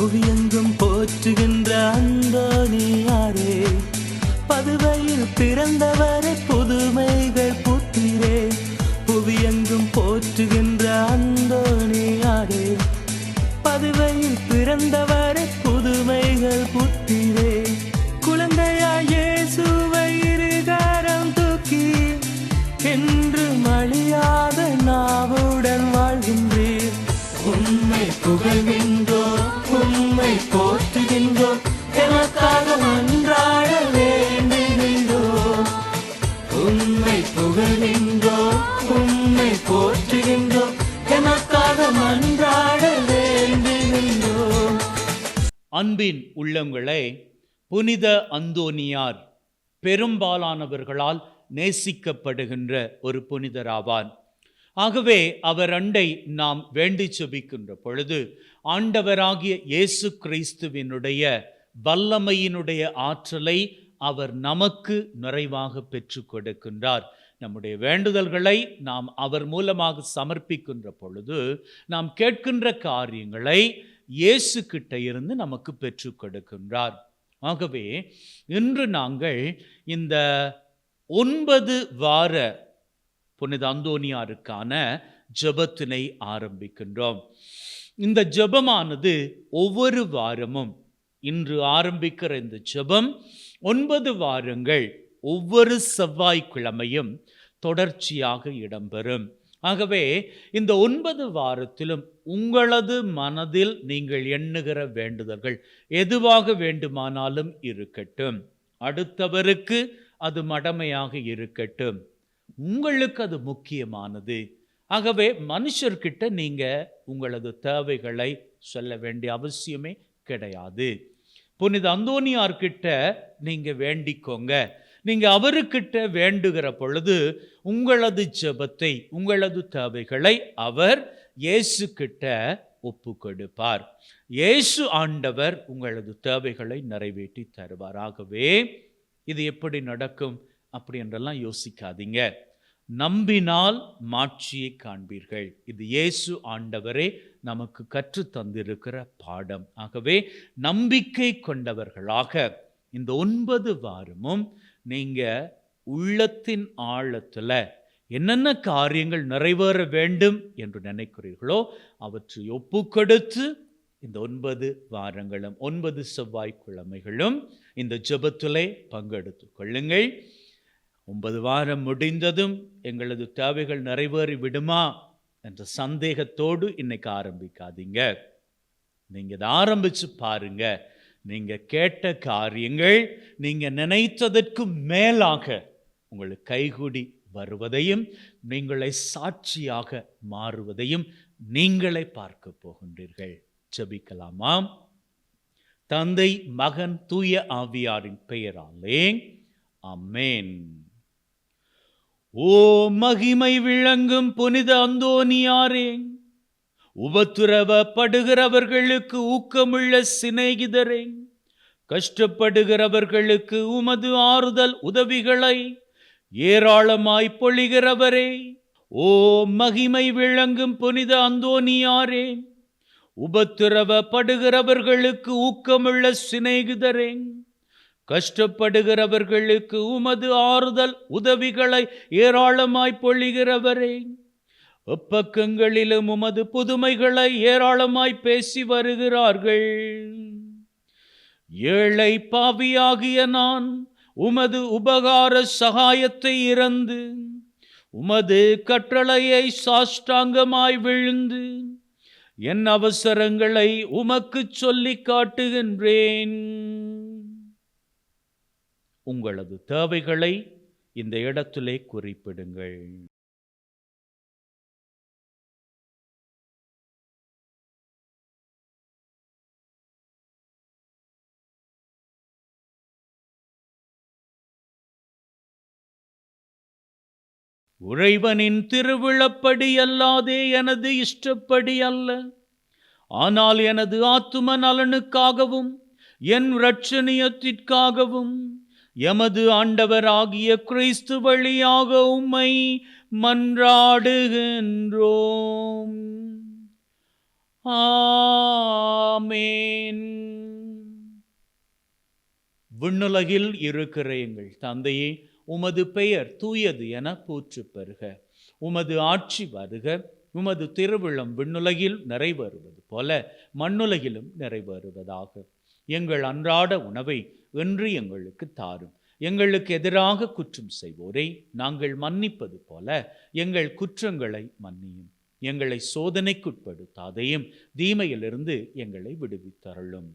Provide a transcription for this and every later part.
புவியெங்கும் போற்றுகின்ற அந்தோணியாரே, பதுவையில் பிறந்தவரை புதுமைகள் புத்திரே. புவியெங்கும் போற்றுகின்ற அந்தோணியாரே, பதுவையில் பிறந்தவரை புதுமைகள் புத்திரே. குழந்தையாய் இயேசுவை இருகரம் தூக்கி என்று மழியாத நாவுடன் வாழ்கின்றீர். உம்மை புகழ்கின்றோம், உம்மை போற்றுகின்றோம், எமக்காக மன்றாட வேண்டுகின்றோம். உம்மை புகழ்கின்றோம், உம்மை போற்றுகின்றோம், எமக்காக மன்றாட வேண்டுகின்றோம். அன்பின் உள்ளங்களே, புனித அந்தோனியார் பெரும்பாலானவர்களால் நேசிக்கப்படுகின்ற ஒரு புனிதராவார். ஆகவே அவர் அண்டை நாம் வேண்டி செபிக்கின்ற பொழுது ஆண்டவராகிய இயேசு கிறிஸ்துவினுடைய வல்லமையினுடைய ஆற்றலை அவர் நமக்கு நிறைவாக பெற்று கொடுக்கின்றார். நம்முடைய வேண்டுதல்களை நாம் அவர் மூலமாக சமர்ப்பிக்கின்ற பொழுது நாம் கேட்கின்ற காரியங்களை இயேசு கிட்ட இருந்து நமக்கு பெற்று கொடுக்கின்றார். ஆகவே இன்று நாங்கள் இந்த 9 வார புனித அந்தோனியாருக்கான ஜெபத்தினை ஆரம்பிக்கின்றோம். இந்த ஜெபமானது ஒவ்வொரு வாரமும், இன்று ஆரம்பிக்கிற இந்த ஜெபம் 9 வாரங்கள் ஒவ்வொரு செவ்வாய்க்கிழமையும் தொடர்ச்சியாக இடம்பெறும். ஆகவே இந்த 9 வாரத்திலும் உங்களது மனதில் நீங்கள் எண்ணுகிற வேண்டுதல்கள் எதுவாக வேண்டுமானாலும் இருக்கட்டும், அடுத்தவருக்கு அது மடமையாக இருக்கட்டும், உங்களுக்கு அது முக்கியமானது. ஆகவே மனுஷர்கிட்ட நீங்க உங்களது தேவைகளை சொல்ல வேண்டிய அவசியமே கிடையாது. புனித அந்தோனியார்கிட்ட நீங்க வேண்டிக்கோங்க. நீங்க அவருக்கிட்ட வேண்டுகிற பொழுது உங்களது ஜெபத்தை, உங்களது தேவைகளை அவர் இயேசு கிட்ட ஒப்பு கொடுப்பார். இயேசு ஆண்டவர் உங்களது தேவைகளை நிறைவேற்றி தருவார். ஆகவே இது எப்படி நடக்கும் அப்படி என்றெல்லாம் யோசிக்காதீங்க. நம்பினால் மாட்சியை காண்பீர்கள். இது இயேசு ஆண்டவரே நமக்கு கற்று தந்திருக்கிற பாடம். ஆகவே நம்பிக்கை கொண்டவர்களாக இந்த 9 வாரமும் நீங்க உள்ளத்தின் ஆழத்துல என்னென்ன காரியங்கள் நிறைவேற வேண்டும் என்று நினைக்கிறீர்களோ அவற்றை ஒப்பு கொடுத்து இந்த 9 வாரங்களும் 9 செவ்வாய்க்கிழமைகளும் இந்த ஜெபத்திலே பங்கெடுத்து கொள்ளுங்கள். 9 வாரம் முடிந்ததும் எங்களது தேவைகள் நிறைவேறி விடுமா என்ற சந்தேகத்தோடு இன்னைக்கு ஆரம்பிக்காதீங்க. நீங்க இதை ஆரம்பிச்சு பாருங்க. நீங்க கேட்ட காரியங்கள் நீங்க நினைத்ததற்கு மேலாக உங்களுக்கு கைகூடி வருவதையும் நீங்களே சாட்சியாக மாறுவதையும் நீங்களே பார்க்க போகின்றீர்கள். ஜெபிக்கலாமா? தந்தை, மகன், தூய ஆவியாரின் பெயராலே ஆமென். ஓ மகிமை விளங்கும் புனித அந்தோனியாரே, உபத்திரவப்படுகிறவர்களுக்கு ஊக்கமுள்ள சிநேகிதரே, கஷ்டப்படுகிறவர்களுக்கு உமது ஆறுதல் உதவிகளை ஏராளமாய் பொழிகிறவரே, ஓ மகிமை விளங்கும் புனித அந்தோனியாரே, உபத்திரவப்படுகிறவர்களுக்கு ஊக்கமுள்ள சிநேகிதரே, கஷ்டப்படுகிறவர்களுக்கு உமது ஆறுதல் உதவிகளை ஏராளமாய் பொழிகிறவரே, எப்பக்கங்களிலும் உமது புதுமைகளை ஏராளமாய் பேசி வருகிறார்கள். ஏழை பாவியாகிய நான் உமது உபகார சகாயத்தை இறந்து உமது கட்டளையை சாஷ்டாங்கமாய் விழுந்து என் அவசரங்களை உமக்கு சொல்லி காட்டுகின்றேன். உங்களது தேவைகளை இந்த இடத்திலே குறிப்பிடுங்கள். இறைவனின் திருவிழப்படி அல்லாதே எனது இஷ்டப்படி அல்ல, ஆனால் எனது ஆத்தும நலனுக்காகவும் என் இரட்சணியத்திற்காகவும் எமது ஆண்டவராகிய கிறிஸ்து வழியாக உம்மை மன்றாடுகின்றோம். ஆமென். விண்ணுலகில் இருக்கிற எங்கள் தந்தையே, உமது பெயர் தூயது என போற்றப் பெறுக. உமது ஆட்சி வருக. உமது திருவிழம் விண்ணுலகில் நிறைவேறுவது போல மண்ணுலகிலும் நிறைவேறுவதாக. எங்கள் அன்றாட உணவை இன்று எங்களுக்கு தாரும். எங்களுக்கு எதிராக குற்றம் செய்வோரை நாங்கள் மன்னிப்பது போல எங்கள் குற்றங்களை மன்னியும். எங்களை சோதனைக்குட்படுத்தாதையும் தீமையிலிருந்து எங்களை விடுவித்தருளும்.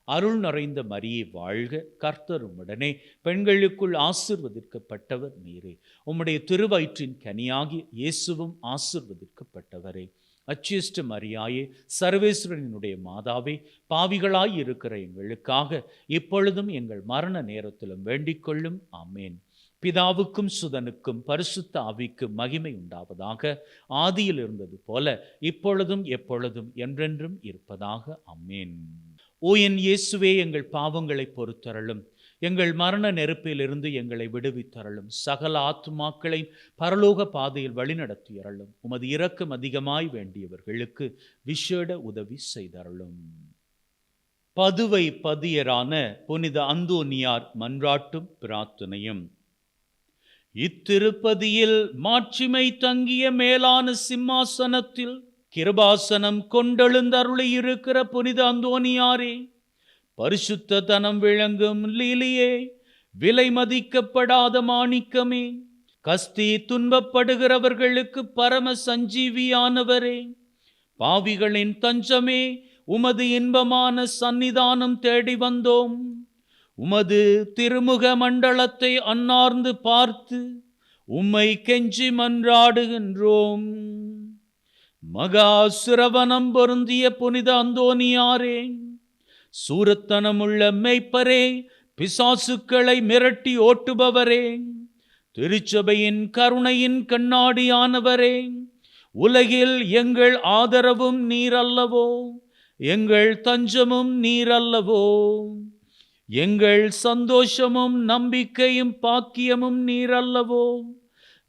அருள் நிறைந்த மரியே வாழ்க, கர்த்தர் உம்முடனே, பெண்களுக்குள் ஆசீர்வதிக்கப்பட்டவர் நீரே. உம்முடைய திருவயிற்றின் கனியாகி இயேசுவும் ஆசீர்வதிக்கப்பட்டவரே. அச்சிஷ்ட மரியாயே, சர்வேஸ்வரனுடைய மாதாவே, பாவிகளாய் இருக்கிற எங்களுக்காக இப்பொழுதும் எங்கள் மரண நேரத்திலும் வேண்டிக் கொள்ளும். ஆமேன். பிதாவுக்கும் சுதனுக்கும் பரிசுத்த ஆவிக்கும் மகிமை உண்டாவதாக. ஆதியில் இருந்தது போல இப்பொழுதும் எப்பொழுதும் என்றென்றும் இருப்பதாக. ஆமேன். ஓ என் இயேசுவே, எங்கள் பாவங்களை பொறுத்தருளும். எங்கள் மரண நெருப்பிலிருந்து எங்களை விடுவித்தருளும். சகல ஆத்துமாக்களை பரலோக பாதையில் வழிநடத்தியருளும். உமது இரக்கம் அதிகமாய் வேண்டியவர்களுக்கு விசேட உதவி செய்தருளும். பதுவை பதியரான புனித அந்தோனியார் மன்றாட்டும் பிரார்த்தனையும். இத்திருப்பதியில் மாட்சிமை தங்கிய மேலான சிம்மாசனத்தில் கிருபாசனம் கொண்டெழுந்தருளி இருக்கிற புனித அந்தோனியாரே, பரிசுத்த தனம் விளங்கும் லீலியே, விலை மதிக்கப்படாத மாணிக்கமே, கஸ்தி துன்பப்படுகிறவர்களுக்கு பரம சஞ்சீவியானவரே, பாவிகளின் தஞ்சமே, உமது இன்பமான சந்நிதானம் தேடி வந்தோம். உமது திருமுக மண்டலத்தை அன்னார்ந்து பார்த்து உம்மை கெஞ்சி மன்றாடுகின்றோம். மகா சிரவணம் பொருந்திய புனித அந்தோனியாரே, சூரத்தனமுள்ள மெய்ப்பரே, பிசாசுக்களை மிரட்டி ஓட்டுபவரே, திருச்சபையின் கருணையின் கண்ணாடியானவரே, உலகில் எங்கள் ஆதரவும் நீரல்லவோ, எங்கள் தஞ்சமும் நீரல்லவோ, எங்கள் சந்தோஷமும் நம்பிக்கையும் பாக்கியமும் நீரல்லவோ.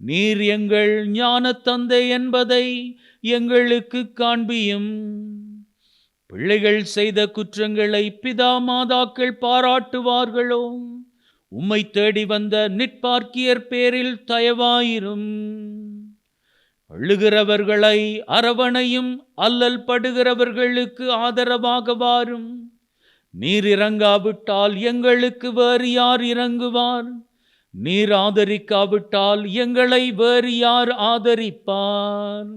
நீர் எங்கள் ஞான தந்தை என்பதை எங்களுக்கு காண்பியும். பிள்ளைகள் செய்த குற்றங்களை பிதா மாதாக்கள் பாராட்டுவார்களோ? உம்மை தேடி வந்த நிற்பார்க்கியர் பேரில் தயவாயிரும். அழுகிறவர்களை அரவணையும், அல்லல் படுகிறவர்களுக்கு ஆதரவாக வாரும். நீர் இறங்காவிட்டால் எங்களுக்கு வேறு யார் இறங்குவார்? நீர் ஆதரிக்காவிட்டால் எங்களை வேறு யார் ஆதரிப்பார்?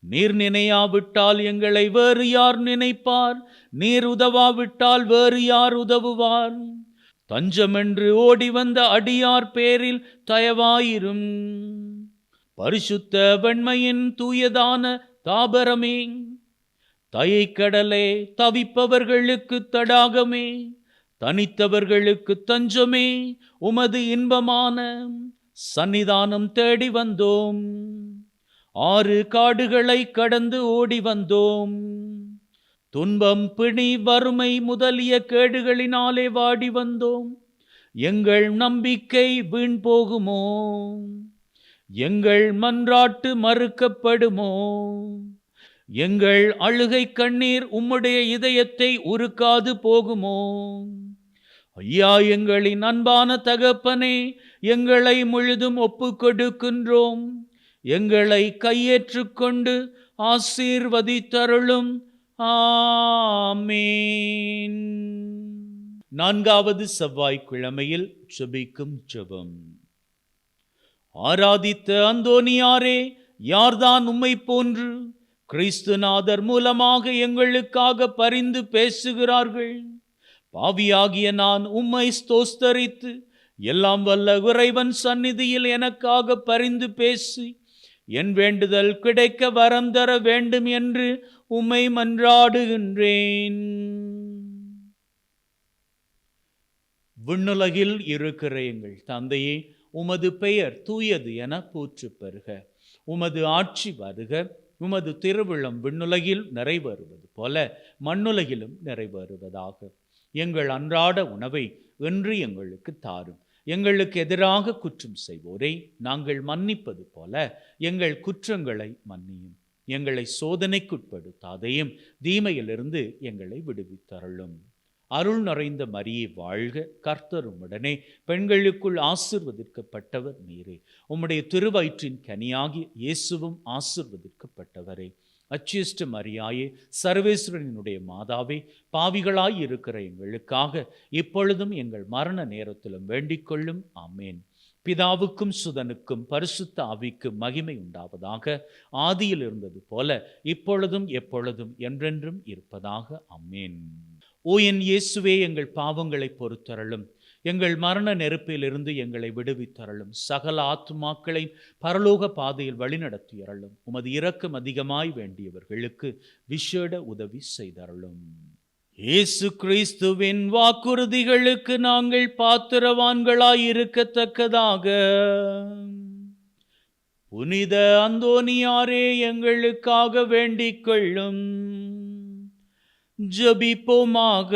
நீர் நினையாவிட்டால் எங்களை வேறு யார் நினைப்பார்? நீர் உதவாவிட்டால் வேறு யார் உதவுவார்? தஞ்சமென்று ஓடி வந்த அடியார் பேரில் தயவாயிரும். பரிசுத்த வெண்மையின் தூயதான தாபரமே, தயைக்கடலே, தவிப்பவர்களுக்கு தடாகமே, தனித்தவர்களுக்கு தஞ்சமே, உமது இன்பமான சந்நிதானம் தேடி வந்தோம். 6 காடுகளை கடந்து ஓடி வந்தோம். துன்பம், பிணி, வறுமை முதலிய கேடுகளினாலே வாடி வந்தோம். எங்கள் நம்பிக்கை வீண் போகுமோ? எங்கள் மன்றாட்டு மறுக்கப்படுமோ? எங்கள் அழுகை கண்ணீர் உம்முடைய இதயத்தை உருக்காது போகுமோ? ஐயா, எங்களின் அன்பான தகப்பனே, எங்களை முழுதும் ஒப்புக்கொடுக்கின்றோம். எங்களை கையேற்றுக்கொண்டு ஆசீர்வதித்தருளும். ஆமேன். 4வது செவ்வாய்க்கிழமையில் ஜெபிக்கும் ஜெபம். ஆராதித்த அந்தோனியாரே, யார்தான் உம்மை போன்று கிறிஸ்துநாதர் மூலமாக எங்களுக்காக பரிந்து பேசுகிறார்கள்? பாவியாகிய நான் உம்மை ஸ்தோஸ்தரித்து எல்லாம் வல்ல இறைவன் சந்நிதியில் எனக்காக பரிந்து பேசி என் வேண்டுதல் கிடைக்க வரம் தர வேண்டும் என்று உம்மை மன்றாடுகின்றேன். விண்ணுலகில் இருக்கிற எங்கள் தந்தையே, உமது பெயர் தூயது என போற்றப் பெறுக. உமது ஆட்சி வருக. உமது திருவிழம் விண்ணுலகில் நிறைவேறுவது போல மண்ணுலகிலும் நிறைவேறுவதாக. எங்கள் அன்றாட உணவை இன்று எங்களுக்கு தாரும். எங்களுக்கு எதிராக குற்றம் செய்வோரை நாங்கள் மன்னிப்பது போல எங்கள் குற்றங்களை மன்னியும். எங்களை சோதனைக்குட்படுத்தாதையும் தீமையிலிருந்து எங்களை விடுவித்தருளும். அருள் நிறைந்த மரியே வாழ்க, கர்த்தர் உம்முடனே, பெண்களுக்குள் ஆசீர்வதிக்கப்பட்டவர் நீரே. உம்முடைய திருவயிற்றின் கனியாகி இயேசுவும் ஆசீர்வதிக்கப்பட்டவரே. அச்சிஷ்ட மரியாயே, சர்வேஸ்வரனுடைய மாதாவே, பாவிகளாய் இருக்கிற எங்களுக்காக இப்பொழுதும் எங்கள் மரண நேரத்திலும் வேண்டிக் கொள்ளும். ஆமேன். பிதாவுக்கும் சுதனுக்கும் பரிசுத்த ஆவிக்கும் மகிமை உண்டாவதாக. ஆதியில் இருந்தது போல இப்பொழுதும் எப்பொழுதும் என்றென்றும் இருப்பதாக. ஆமேன். ஓ என் இயேசுவே, எங்கள் பாவங்களை பொறுத்தருளும். எங்கள் மரண நெருப்பிலிருந்து எங்களை விடுவித்தருளும். சகல ஆத்துமாக்களை பரலோக பாதையில் வழிநடத்தியருளும். உமது இரக்கம் அதிகமாய் வேண்டியவர்களுக்கு விசேட உதவி செய்தருளும். இயேசு கிறிஸ்துவின் வாக்குறுதிகளுக்கு நாங்கள் பாத்திரவான்களாய் இருக்கத்தக்கதாக புனித அந்தோனியாரே எங்களுக்காக வேண்டிக் கொள்ளும். ஜெபிப்போமாக.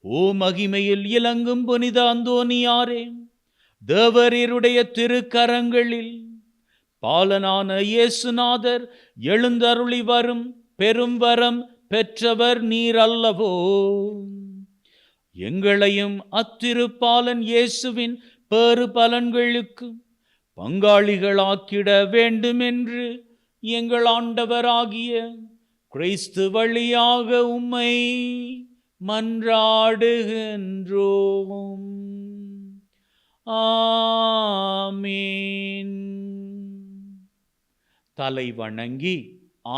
ஓ மகிமையில் இலங்கும் புனித அந்தோனியாரே, தேவரீருடைய திருக்கரங்களில் பாலனான இயேசுநாதர் எழுந்தருளி வரும் பெரும் வரம் பெற்றவர் நீர் அல்லவோ? எங்களையும் அத்திருப்பாலன் இயேசுவின் பேறு பலன்களுக்கு பங்காளிகளாக்கிட வேண்டுமென்று எங்கள் ஆண்டவராகிய கிறிஸ்து வழியாக உம்மை மன்றாடுகின்றோம். ஆமீன். தலை வணங்கி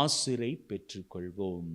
ஆசிரை பெற்றுக்கொள்வோம்.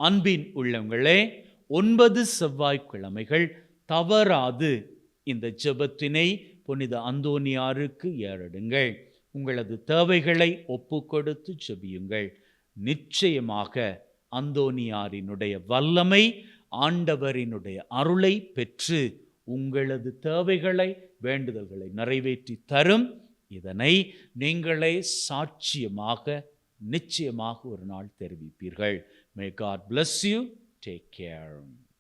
அன்பின் உள்ளங்களே, 9 செவ்வாய்க்கிழமைகள் தவறாது இந்த ஜெபத்தினை புனித அந்தோனியாருக்கு ஏறெடுங்கள். உங்களது தேவைகளை ஒப்பு கொடுத்து ஜெபியுங்கள். நிச்சயமாக அந்தோனியாரினுடைய வல்லமை, ஆண்டவரினுடைய அருளை பெற்று உங்களது தேவைகளை, வேண்டுதல்களை நிறைவேற்றி தரும். இதனை நீங்களே சாட்சியமாக நிச்சயமாக ஒரு நாள் தெரிவிப்பீர்கள். May God bless you. Take care.